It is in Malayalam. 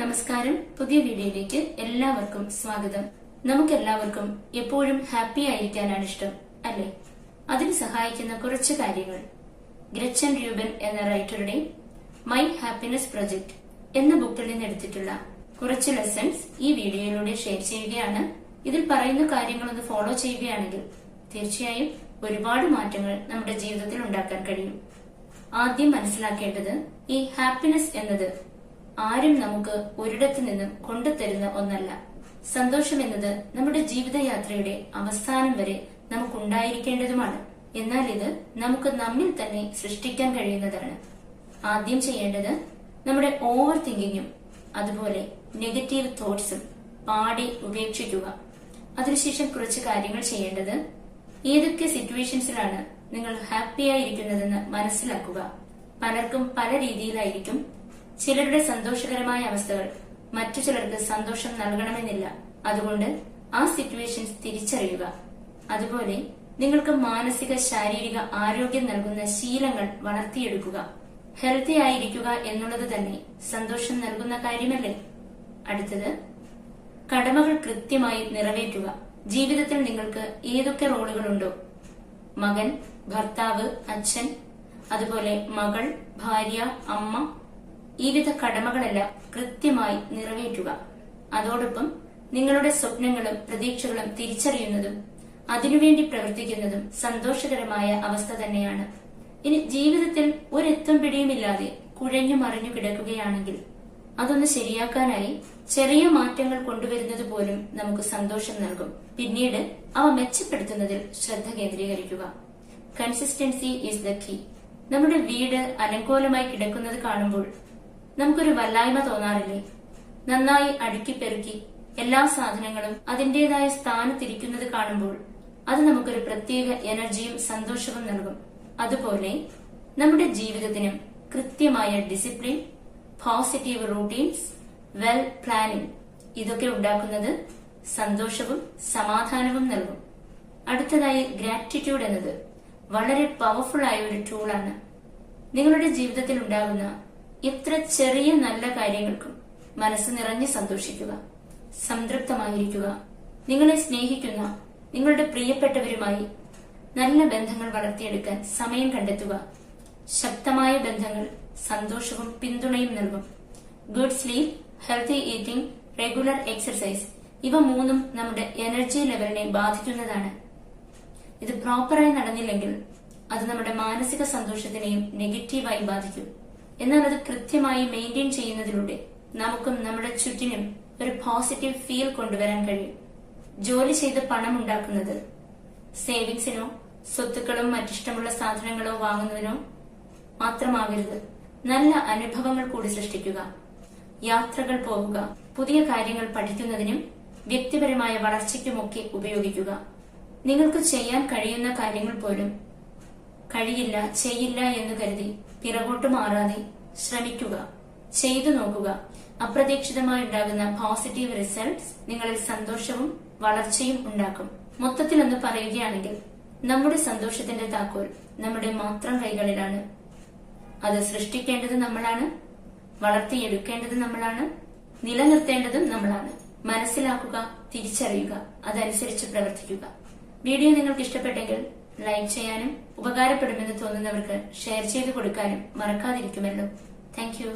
നമസ്കാരം. പുതിയ വീഡിയോയിലേക്ക് എല്ലാവർക്കും സ്വാഗതം. നമുക്കെല്ലാവർക്കും എപ്പോഴും ഹാപ്പി ആയിരിക്കാനാണ് ഇഷ്ടം, അല്ലേ? അതിന് സഹായിക്കുന്ന കുറച്ച് കാര്യങ്ങൾ ഗ്രച്ചൻ റൂബൻ എന്ന റൈറ്ററുടെ മൈ ഹാപ്പിനെസ് പ്രൊജക്ട് എന്ന ബുക്കിൽ നിന്ന് എടുത്തിട്ടുള്ള കുറച്ച് ലെസൺസ് ഈ വീഡിയോയിലൂടെ ഷെയർ ചെയ്യുകയാണ്. ഇതിൽ പറയുന്ന കാര്യങ്ങളൊന്ന് ഫോളോ ചെയ്യുകയാണെങ്കിൽ തീർച്ചയായും ഒരുപാട് മാറ്റങ്ങൾ നമ്മുടെ ജീവിതത്തിൽ ഉണ്ടാക്കാൻ കഴിയും. ആദ്യം മനസ്സിലാക്കേണ്ടത്, ഈ ഹാപ്പിനെസ് എന്നത് ആരും നമുക്ക് ഒരിടത്തു നിന്നും കൊണ്ടുതരുന്ന ഒന്നല്ല. സന്തോഷം എന്നത് നമ്മുടെ ജീവിതയാത്രയുടെ അവസാനം വരെ നമുക്കുണ്ടായിരിക്കേണ്ടതുമാണ്. എന്നാൽ ഇത് നമുക്ക് നമ്മിൽ തന്നെ സൃഷ്ടിക്കാൻ കഴിയുന്നതാണ്. ആദ്യം ചെയ്യേണ്ടത് നമ്മുടെ ഓവർ തിങ്കിങ്ങും അതുപോലെ നെഗറ്റീവ് തോട്ട്സും പാടെ ഉപേക്ഷിക്കുക. അതിനുശേഷം കുറച്ച് കാര്യങ്ങൾ ചെയ്യേണ്ടത്, ഏതൊക്കെ സിറ്റുവേഷൻസിലാണ് നിങ്ങൾ ഹാപ്പിയായിരിക്കുന്നതെന്ന് മനസ്സിലാക്കുക. പലർക്കും പല രീതിയിലായിരിക്കും. ചിലരുടെ സന്തോഷകരമായ അവസ്ഥകൾ മറ്റു ചിലർക്ക് സന്തോഷം നൽകണമെന്നില്ല. അതുകൊണ്ട് ആ സിറ്റുവേഷൻസ് തിരിച്ചറിയുക. അതുപോലെ നിങ്ങൾക്ക് മാനസിക ശാരീരിക ആരോഗ്യം നൽകുന്ന ശീലങ്ങൾ വളർത്തിയെടുക്കുക. ഹെൽത്തി ആയിരിക്കുക എന്നുള്ളത് തന്നെ സന്തോഷം നൽകുന്ന കാര്യമല്ലേ? അടുത്തത്, കടമകൾ കൃത്യമായി നിറവേറ്റുക. ജീവിതത്തിൽ നിങ്ങൾക്ക് ഏതൊക്കെ റോളുകളുണ്ടോ, മകൻ, ഭർത്താവ്, അച്ഛൻ, അതുപോലെ മകൾ, ഭാര്യ, അമ്മ, ഈ വിധ കടമകളെല്ലാം കൃത്യമായി നിറവേറ്റുക. അതോടൊപ്പം നിങ്ങളുടെ സ്വപ്നങ്ങളും പ്രതീക്ഷകളും തിരിച്ചറിയുന്നതും അതിനുവേണ്ടി പ്രവർത്തിക്കുന്നതും സന്തോഷകരമായ അവസ്ഥ തന്നെയാണ്. ഇനി ജീവിതത്തിൽ ഒരെത്തും പിടിയുമില്ലാതെ കുഴഞ്ഞു മറിഞ്ഞു കിടക്കുകയാണെങ്കിൽ അതൊന്ന് ശരിയാക്കാനായി ചെറിയ മാറ്റങ്ങൾ കൊണ്ടുവരുന്നത് പോലും നമുക്ക് സന്തോഷം നൽകും. പിന്നീട് അവ മെച്ചപ്പെടുത്തുന്നതിൽ ശ്രദ്ധ കേന്ദ്രീകരിക്കുക. Consistency is the key. നമ്മുടെ വീട് അലങ്കോലമായി കിടക്കുന്നത് കാണുമ്പോൾ നമുക്കൊരു വല്ലായ്മ തോന്നാറില്ലേ? നന്നായി അടുക്കി പെറുക്കി എല്ലാ സാധനങ്ങളും അതിന്റേതായ സ്ഥാനത്തിരിക്കുന്നത് കാണുമ്പോൾ അത് നമുക്കൊരു പ്രത്യേക എനർജിയും സന്തോഷവും നൽകും. അതുപോലെ നമ്മുടെ ജീവിതത്തിനും കൃത്യമായ discipline, positive routines, well planning, ഇതൊക്കെ ഉണ്ടാക്കുന്നത് സന്തോഷവും സമാധാനവും നൽകും. അടുത്തതായി, ഗ്രാറ്റിറ്റ്യൂഡ് എന്നത് വളരെ പവർഫുൾ ആയ ഒരു ടൂളാണ്. നിങ്ങളുടെ ജീവിതത്തിൽ ഉണ്ടാകുന്ന എത്ര ചെറിയ നല്ല കാര്യങ്ങൾക്കും മനസ്സ് നിറഞ്ഞ് സന്തോഷിക്കുക. സംതൃപ്തമായിരിക്കുക. നിങ്ങളെ സ്നേഹിക്കുന്ന നിങ്ങളുടെ പ്രിയപ്പെട്ടവരുമായി നല്ല ബന്ധങ്ങൾ വളർത്തിയെടുക്കാൻ സമയം കണ്ടെത്തുക. ശക്തമായ ബന്ധങ്ങൾ സന്തോഷവും പിന്തുണയും നൽകും. Good sleep, healthy eating, regular exercise, ഇവ മൂന്നും നമ്മുടെ എനർജി ലെവലിനെ ബാധിക്കുന്നതാണ്. ഇത് പ്രോപ്പറായി നടന്നില്ലെങ്കിൽ അത് നമ്മുടെ മാനസിക സന്തോഷത്തിനെയും നെഗറ്റീവായി ബാധിക്കും. എന്നാൽ അത് കൃത്യമായി മെയിൻറ്റെയിൻ ചെയ്യുന്നതിലൂടെ നമുക്കും നമ്മുടെ ചുറ്റിനും ഒരു പോസിറ്റീവ് ഫീൽ കൊണ്ടുവരാൻ കഴിയും. ജോലി ചെയ്ത് പണം ഉണ്ടാക്കുന്നത് സേവിങ്സിനോ സ്വത്തുക്കളും മറ്റിഷ്ടമുള്ള സാധനങ്ങളോ വാങ്ങുന്നതിനോ മാത്രമാകരുത്. നല്ല അനുഭവങ്ങൾ കൂടി സൃഷ്ടിക്കുക. യാത്രകൾ പോവുക. പുതിയ കാര്യങ്ങൾ പഠിക്കുന്നതിനും വ്യക്തിപരമായ വളർച്ചയ്ക്കുമൊക്കെ ഉപയോഗിക്കുക. നിങ്ങൾക്ക് ചെയ്യാൻ കഴിയുന്ന കാര്യങ്ങൾ പോലും കഴിയില്ല, ചെയ്യില്ല എന്ന് കരുതി പിറകോട്ട് മാറാതെ ശ്രമിക്കുക. ചെയ്തു നോക്കുക. അപ്രതീക്ഷിതമായി ഉണ്ടാകുന്ന പോസിറ്റീവ് റിസൾട്ട്സ് നിങ്ങളിൽ സന്തോഷവും വളർച്ചയും ഉണ്ടാക്കും. മൊത്തത്തിൽ ഒന്ന് പറയുകയാണെങ്കിൽ, നമ്മുടെ സന്തോഷത്തിന്റെ താക്കോൽ നമ്മുടെ മാത്രം കൈകളിലാണ്. അത് സൃഷ്ടിക്കേണ്ടത് നമ്മളാണ്, വളർത്തിയെടുക്കേണ്ടത് നമ്മളാണ്, നിലനിർത്തേണ്ടതും നമ്മളാണ്. മനസ്സിലാക്കുക, തിരിച്ചറിയുക, അതനുസരിച്ച് പ്രവർത്തിക്കുക. വീഡിയോ നിങ്ങൾക്ക് ഇഷ്ടപ്പെട്ടെങ്കിൽ ലൈക്ക് ചെയ്യാനും ഉപകാരപ്പെടുമെന്ന് തോന്നുന്നവർക്ക് ഷെയർ ചെയ്ത് കൊടുക്കാനും മറക്കാതിരിക്കുമല്ലോ. Thank you.